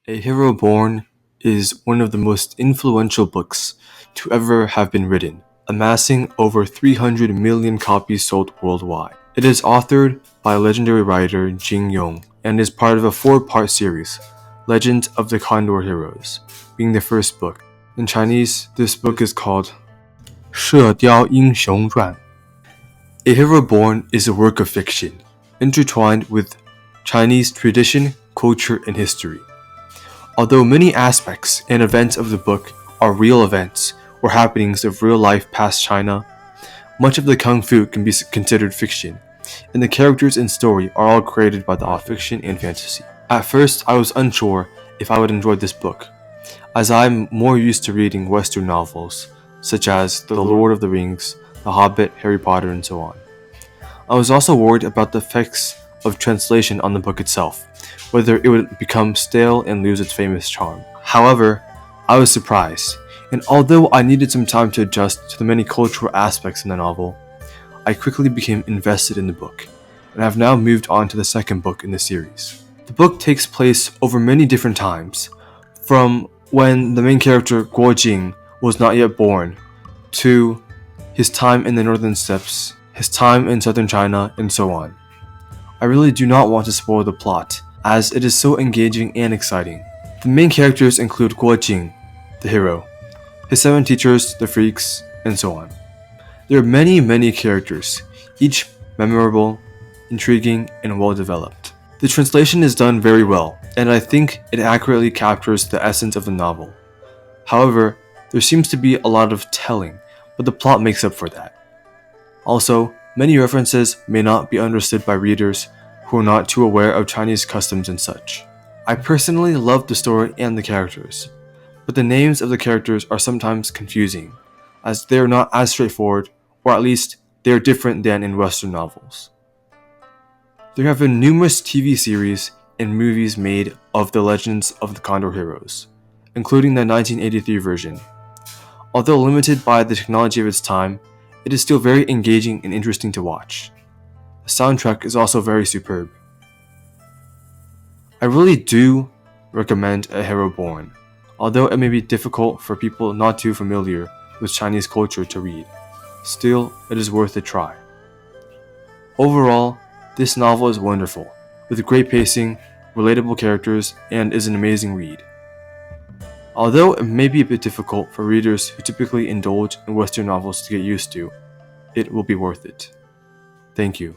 A Hero Born is one of the most influential books to ever have been written, amassing over 300 million copies sold worldwide. It is authored by legendary writer Jing Yong and is part of a 4-part series, Legend of the Condor Heroes, being the first book. In Chinese, this book is called 射雕英雄传. A Hero Born is a work of fiction, intertwined with Chinese tradition, culture, and history. Although many aspects and events of the book are real events or happenings of real life past China, much of the kung fu can be considered fiction, and the characters and story are all created by the fiction and fantasy. At first, I was unsure if I would enjoy this book, as I'm more used to reading Western novels, such as The Lord of the Rings, The Hobbit, Harry Potter, and so on. I was also worried about the effects of translation on the book itself, whether it would become stale and lose its famous charm. However, I was surprised, and although I needed some time to adjust to the many cultural aspects in the novel, I quickly became invested in the book, and have now moved on to the second book in the series. The book takes place over many different times, from when the main character Guo Jing was not yet born, to his time in the northern steppes, his time in southern China, and so on. I really do not want to spoil the plot, as it is so engaging and exciting. The main characters include Guo Jing, the hero, his 7 teachers, the freaks, and so on. There are many characters, each memorable, intriguing, and well developed. The translation is done very well, and I think it accurately captures the essence of the novel. However, there seems to be a lot of telling, but the plot makes up for that. Also, many references may not be understood by readers who are not too aware of Chinese customs and such. I personally love the story and the characters, but the names of the characters are sometimes confusing, as they are not as straightforward, or at least they are different than in Western novels. There have been numerous TV series and movies made of the Legends of the Condor Heroes, including the 1983 version. Although limited by the technology of its time, it is still very engaging and interesting to watch. The soundtrack is also very superb. I really do recommend A Hero Born, although it may be difficult for people not too familiar with Chinese culture to read. Still, it is worth a try. Overall, this novel is wonderful, with great pacing, relatable characters, and is an amazing read. Although it may be a bit difficult for readers who typically indulge in Western novels to get used to, it will be worth it. Thank you.